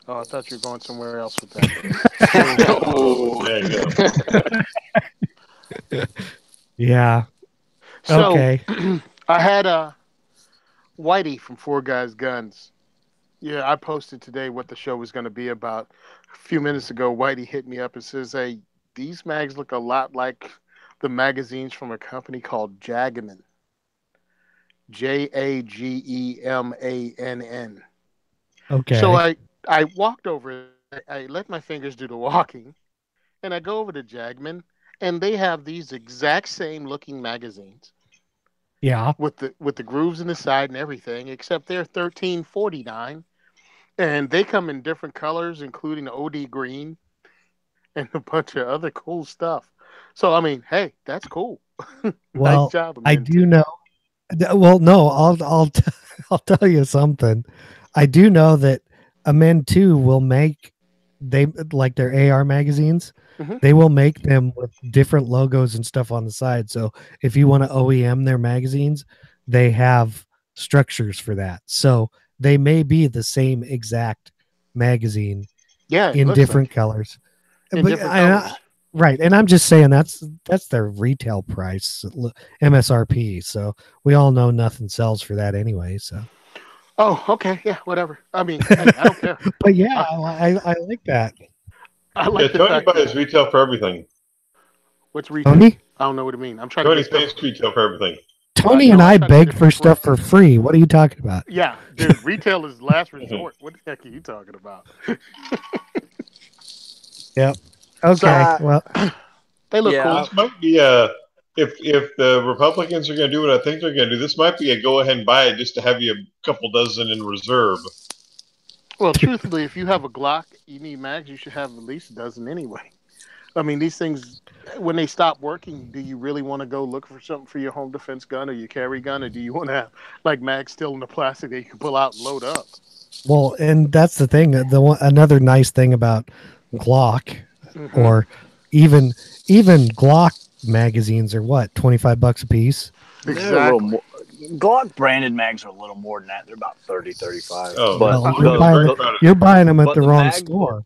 Oh, I thought you were going somewhere else with that. Oh, there you go. Yeah. So, okay. I had Whitey from Four Guys Guns. Yeah, I posted today what the show was going to be about. A few minutes ago, Whitey hit me up and says, "Hey, these mags look a lot like the magazines from a company called Jagman. Jagemann. Okay. So I walked over. I let my fingers do the walking, and I go over to Jagman, and they have these exact same looking magazines. Yeah. With the grooves in the side and everything, except they're $13.49, and they come in different colors, including OD green and a bunch of other cool stuff. So I mean, hey, that's cool. Well, Nice job. I do know. Well, no, I'll tell you something. I do know that Amend 2 will make like their AR magazines. Mm-hmm. They will make them with different logos and stuff on the side. So if you want to OEM their magazines, they have structures for that. So they may be the same exact magazine, in different colors. In different colors. Right, and I'm just saying that's their retail price, MSRP. So we all know nothing sells for that anyway. So. Oh, okay, yeah, whatever. I mean, hey, I don't care. But yeah, I like that. I like the Tony fact buys retail for everything. What's retail? Tony? I don't know what it means. I'm trying Tony to get pays retail for everything. Tony and I beg for stuff for free. What are you talking about? Yeah, dude, retail is last resort. What the heck are you talking about? Yep. Okay. Well, they look cool. This might be if the Republicans are going to do what I think they're going to do, this might be a go ahead and buy it just to have you a couple dozen in reserve. Well, truthfully, if you have a Glock, you need mags, you should have at least a dozen anyway. I mean, these things, when they stop working, do you really want to go look for something for your home defense gun or your carry gun, or do you want to have like mags still in the plastic that you can pull out and load up? Well, and that's the thing. Another nice thing about Glock, or even Glock magazines are what, $25 a piece? Exactly. Glock branded mags are a little more than that. They're about 30, 35. Oh, well, you're buying them at the wrong store.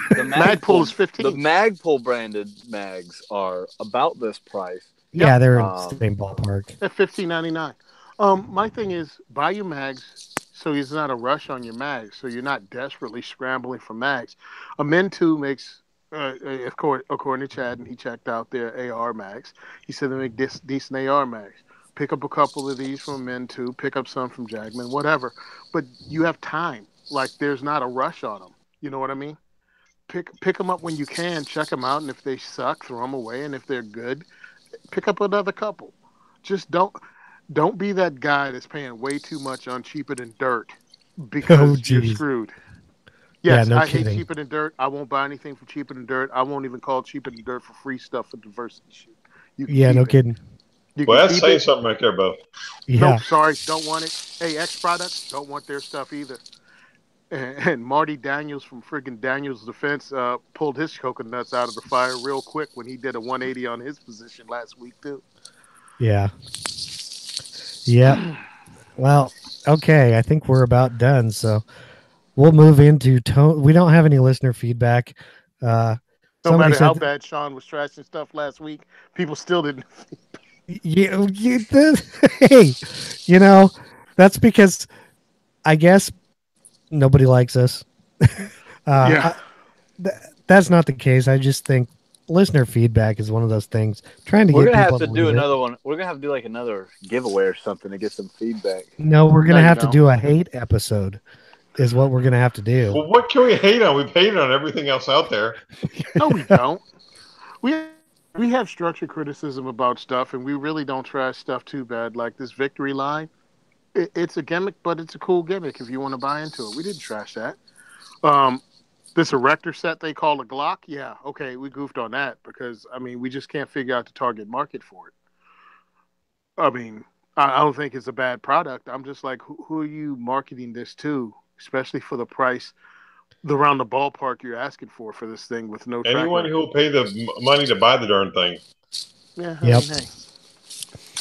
The Magpul is 15. The Magpul branded mags are about this price. Yeah, they're in the same ballpark. At $15.99. My thing is, buy your mags so it's not a rush on your mags, so you're not desperately scrambling for mags. Amend 2 makes, according to Chad, and he checked out their AR mags. He said they make decent AR mags. Pick up a couple of these from Amend 2, pick up some from Jagman, whatever. But you have time. Like, there's not a rush on them. You know what I mean? Pick them up when you can, check them out, and if they suck, throw them away, and if they're good, pick up another couple. Just don't be that guy that's paying way too much on cheaper than dirt because you're screwed. Yes, I hate cheaper than dirt. I won't buy anything for cheaper than dirt. I won't even call cheaper than dirt for free stuff for diversity shoot. No kidding. Well, that's saying something right there, Bo. Yeah. No, sorry, don't want it. Hey, X Products, don't want their stuff either. And Marty Daniels from friggin' Daniels Defense pulled his coconuts out of the fire real quick when he did a 180 on his position last week, too. Yeah. Yeah. Well, okay. I think we're about done. So we'll move into tone. We don't have any listener feedback. No matter how bad Sean was trashing stuff last week, people still didn't. Hey, that's because I guess nobody likes us. That's not the case. I just think listener feedback is one of those things. We're gonna have to do another one. We're gonna have to do like another giveaway or something to get some feedback. No, we're gonna have to do a hate episode. Is what we're gonna have to do. Well, what can we hate on? We've hated on everything else out there. No, we don't. We have structured criticism about stuff, and we really don't trash stuff too bad. Like this victory line, it's a gimmick, but it's a cool gimmick if you want to buy into it. We didn't trash that. This erector set they call a Glock, yeah, okay, we goofed on that because, I mean, we just can't figure out the target market for it. I mean, I don't think it's a bad product. I'm just like, who are you marketing this to, especially for the price, around the ballpark you're asking for this thing with no track anyone record. who will pay the money to buy the darn thing. Yeah, yep. I mean, hey.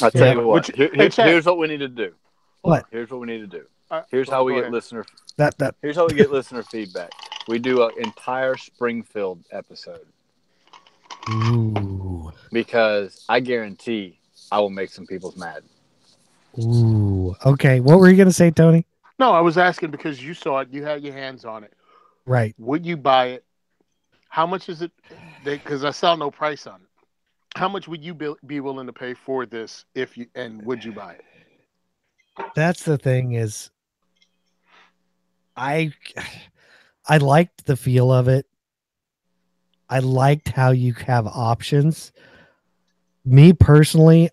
I'll tell you what. Here's what we need to do. What? Here's what we need to do. Here's how we get listener. That. Here's how we get listener feedback. We do an entire Springfield episode. Ooh. Because I guarantee I will make some people mad. Ooh. Okay. What were you gonna say, Tony? No, I was asking because you saw it. You had your hands on it. Right. Would you buy it? How much is it? Because I saw no price on it. How much would you be willing to pay for this and would you buy it? That's the thing is I liked the feel of it. I liked how you have options. Me personally,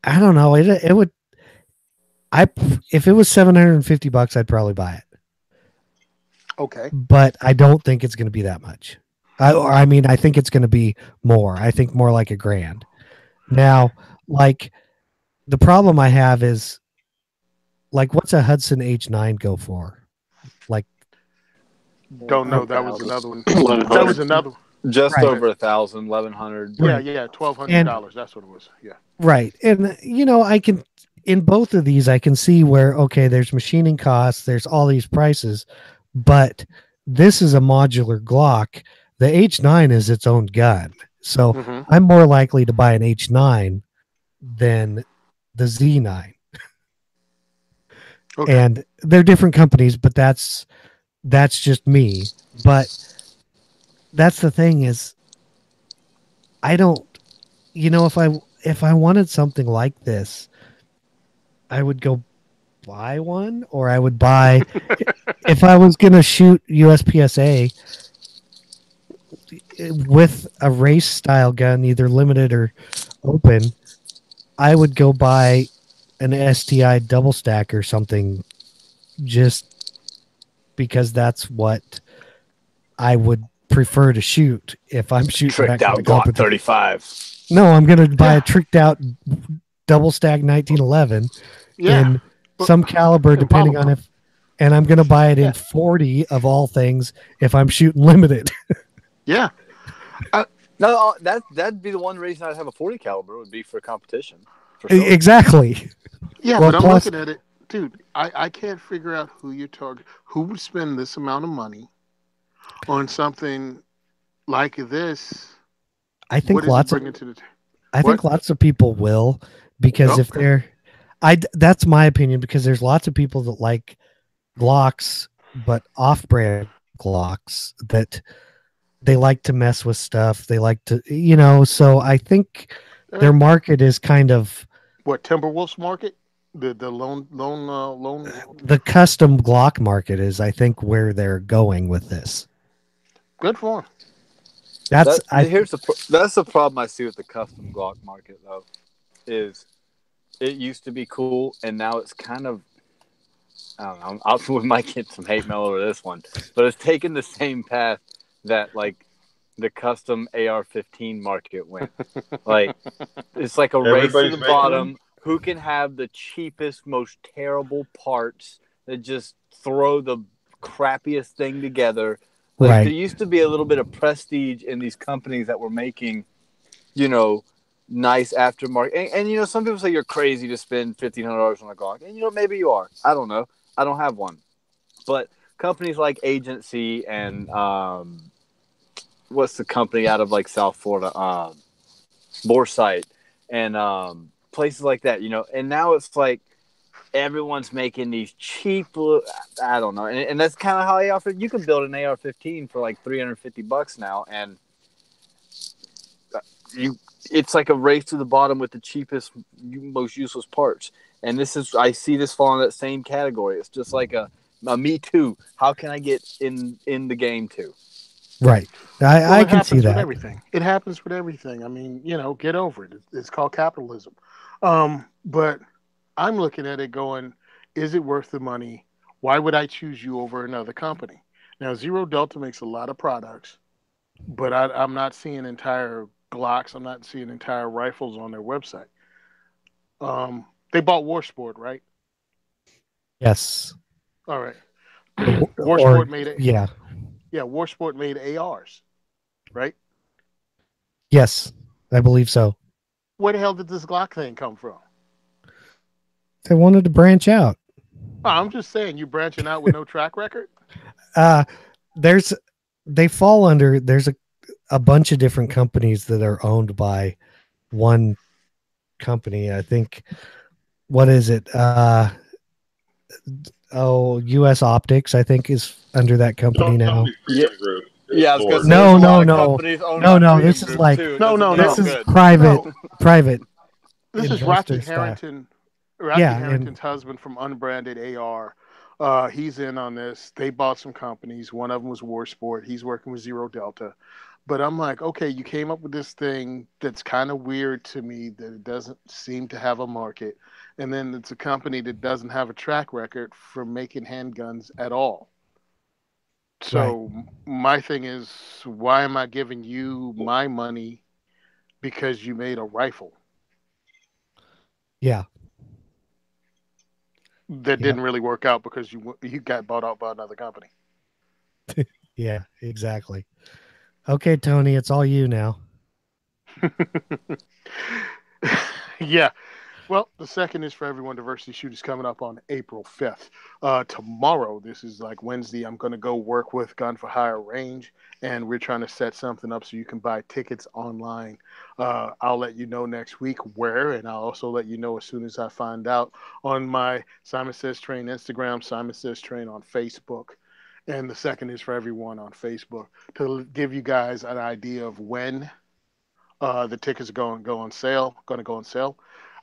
I don't know. It would. If it was $750, I'd probably buy it. Okay, but I don't think it's going to be that much. I mean, I think it's going to be more. I think more like $1,000. Now, like the problem I have is, like, what's a Hudson H9 go for? Like, don't know. That was another one. That was another one. Just over 1,000, 1,100. Yeah, $1,200. That's what it was. Yeah. Right. And, you know, I can, in both of these, I can see where, okay, there's machining costs, there's all these prices, but this is a modular Glock. The H9 is its own gun. So I'm more likely to buy an H9 than the Z9. Okay. And they're different companies, but that's just me. But that's the thing is, I don't, you know, if I wanted something like this, I would go buy one, or I would buy, if I was going to shoot USPSA with a race style gun, either limited or open, I would go buy an STI double stack or something, just because that's what I would prefer to shoot if I'm shooting tricked out Glock 35. No, I'm going to buy a tricked out double stack 1911 in some caliber, depending on if, and I'm going to buy it in 40 of all things if I'm shooting limited. Yeah. No, that'd be the one reason I'd have a 40 caliber would be for competition. For sure. Exactly. Yeah, well, but I'm looking at it, dude. I can't figure out who you target. Who would spend this amount of money on something like this? I think lots of people will, because if they're, that's my opinion, because there's lots of people that like Glocks, but off-brand Glocks, that they like to mess with stuff. They like to, you know, so I think their market is kind of what Timberwolf's market, the lone the custom Glock market is, I think, where they're going with this. Good for them. That's the problem I see with the custom Glock market, though, is it used to be cool, and now it's kind of, I don't know, we might get some hate mail over this one, but it's taken the same path that, like, the custom AR-15 market went. Like, it's like a race to the bottom. Who can have the cheapest, most terrible parts that just throw the crappiest thing together? Like, there used to be a little bit of prestige in these companies that were making, you know, nice aftermarket. And you know, some people say you're crazy to spend $1,500 on a Glock. And, you know, maybe you are. I don't know. I don't have one. But companies like Agency and what's the company out of, like, South Florida? Boresight and places like that, you know. And now it's like everyone's making these cheap, I don't know. And that's kind of how you can build an AR-15 for like $350 now. And it's like a race to the bottom with the cheapest, most useless parts. And I see this fall in that same category. It's just like a me too. How can I get in the game too? Right. I can see that. Everything. It happens with everything. I mean, you know, get over it. It's called capitalism. But I'm looking at it going, is it worth the money? Why would I choose you over another company? Now, Zero Delta makes a lot of products, but I'm not seeing entire Glocks. I'm not seeing entire rifles on their website. They bought Warsport, right? Yes. All right. Warsport made it. Yeah. Yeah, Warsport made ARs, right? Yes, I believe so. Where the hell did this Glock thing come from? They wanted to branch out. Oh, I'm just saying, you branching out with no track record? There's a bunch of different companies that are owned by one company. I think, what is it? US Optics, I think, is under that company now. Freedom Group Yeah, I was gonna say, no. This is like No. This is private. This is investor Rocky style. Harrington. Yeah, Harrington's husband from Unbranded AR. He's in on this. They bought some companies. One of them was War Sport. He's working with Zero Delta. But I'm like, okay, you came up with this thing that's kind of weird to me that it doesn't seem to have a market. And then it's a company that doesn't have a track record for making handguns at all. So my thing is, why am I giving you my money because you made a rifle? Yeah. That didn't really work out because you got bought out by another company. Yeah, exactly. Okay, Tony, it's all you now. Yeah. Well, the second is for everyone. Diversity Shoot is coming up on April 5th. Tomorrow, this is like Wednesday, I'm going to go work with Gun for Hire Range, and we're trying to set something up so you can buy tickets online. I'll let you know next week where, and I'll also let you know as soon as I find out on my Simon Says Train Instagram, Simon Says Train on Facebook. And the second is for everyone on Facebook to give you guys an idea of when the tickets are going to go on sale.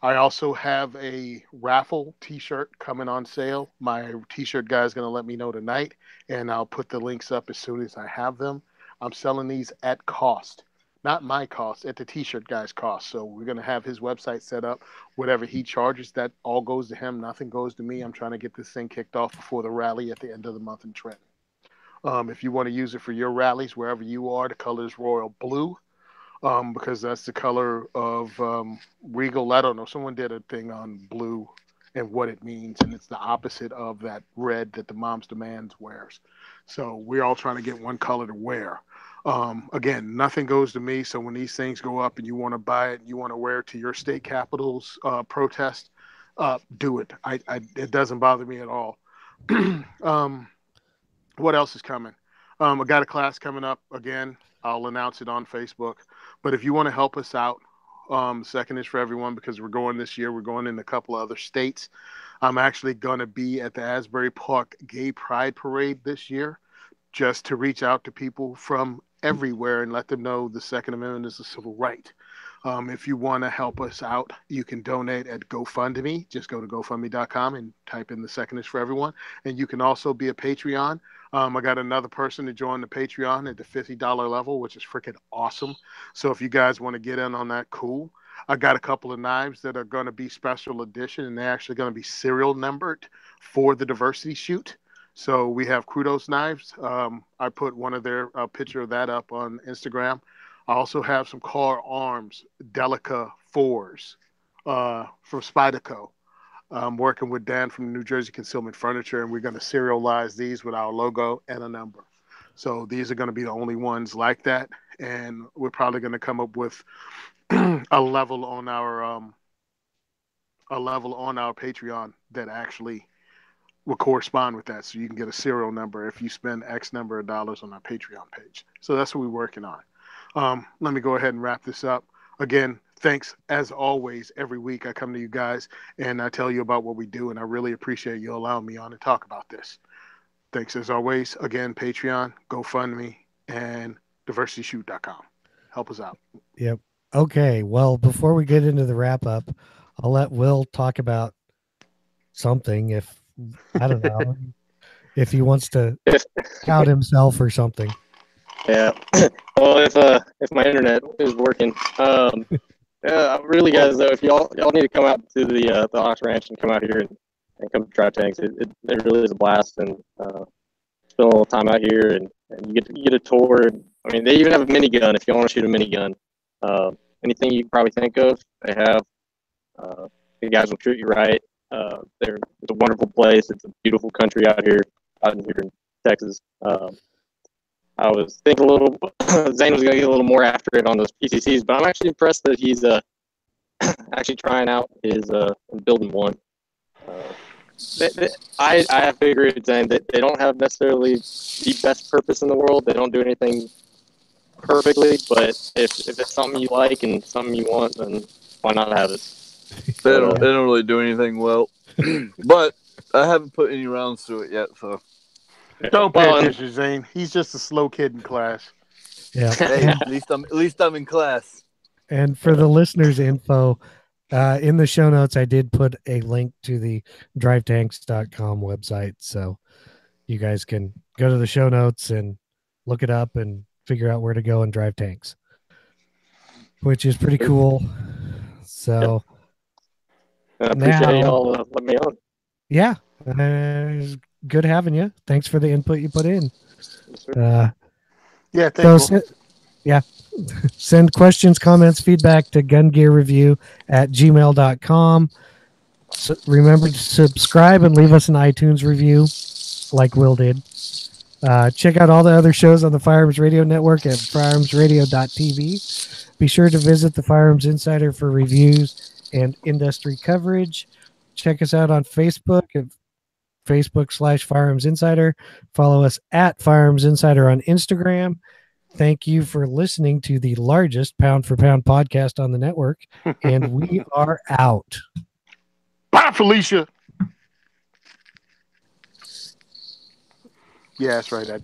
I also have a raffle T-shirt coming on sale. My T-shirt guy is going to let me know tonight, and I'll put the links up as soon as I have them. I'm selling these at cost, not my cost, at the T-shirt guy's cost. So we're going to have his website set up. Whatever he charges, that all goes to him. Nothing goes to me. I'm trying to get this thing kicked off before the rally at the end of the month in Trenton. If you want to use it for your rallies, wherever you are, the color is royal blue. Because that's the color of Regal. I don't know. Someone did a thing on blue and what it means, and it's the opposite of that red that the Mom's Demands wears. So we're all trying to get one color to wear. Again, nothing goes to me. So when these things go up and you want to buy it, and you want to wear it to your state capitol's protest, do it. It doesn't bother me at all. What else is coming? I got a class coming up again. I'll announce it on Facebook. But if you want to help us out, second is for everyone because we're going this year. We're going in a couple of other states. I'm actually going to be at the Asbury Park Gay Pride Parade this year just to reach out to people from everywhere and let them know the Second Amendment is a civil right. If you want to help us out, you can donate at GoFundMe. Just go to GoFundMe.com and type in the second is for everyone. And you can also be a Patreon. I got another person to join the Patreon at the $50 level, which is freaking awesome. So if you guys want to get in on that, cool. I got a couple of knives that are going to be special edition, and they're actually going to be serial numbered for the diversity shoot. So we have Kudos knives. I put one of their picture of that up on Instagram. I also have some Car Arms Delica 4s from Spyderco. I'm working with Dan from New Jersey Concealment Furniture, and we're going to serialize these with our logo and a number. So these are going to be the only ones like that, and we're probably going to come up with a level on our Patreon that actually will correspond with that. So you can get a serial number if you spend X number of dollars on our Patreon page. So that's what we're working on. Let me go ahead and wrap this up. Again, thanks as always. Every week I come to you guys and I tell you about what we do, and I really appreciate you allowing me on to talk about this. Thanks as always. Again, Patreon, GoFundMe, and diversityshoot.com. Help us out. Yep. Okay. Well, before we get into the wrap up, I'll let Will talk about something. If I don't know if he wants to out himself or something. Yeah. Well, if my internet is working, really, guys, though, if y'all need to come out to the Ox Ranch and come out here and come to Dry Tanks, it really is a blast, and spend a little time out here, and you get a tour. And, I mean, they even have a minigun if you want to shoot a minigun. Anything you can probably think of, they have. The guys will treat you right. It's a wonderful place. It's a beautiful country out here in Texas. I was thinking Zane was going to get a little more after it on those PCCs, but I'm actually impressed that he's actually trying out his building one. I have to agree with Zane that they don't have necessarily the best purpose in the world. They don't do anything perfectly, but if it's something you like and something you want, then why not have it? They don't really do anything well, but I haven't put any rounds through it yet, so Don't pay attention, Zane. He's just a slow kid in class. Yeah. Hey, at least I'm in class. And for the listeners' info, in the show notes, I did put a link to the drivetanks.com website. So you guys can go to the show notes and look it up and figure out where to go and drive tanks, which is pretty cool. So I appreciate y'all letting me on. Yeah. Good having you. Thanks for the input you put in. Yeah, thanks. So, send questions, comments, feedback to gungearreview@gmail.com. So remember to subscribe and leave us an iTunes review like Will did. Check out all the other shows on the Firearms Radio Network at firearmsradio.tv. Be sure to visit the Firearms Insider for reviews and industry coverage. Check us out on Facebook at Facebook/Firearms Insider. Follow us at Firearms Insider on Instagram. Thank you for listening to the largest pound for pound podcast on the network. And we are out. Bye, Felicia. Yeah, that's right.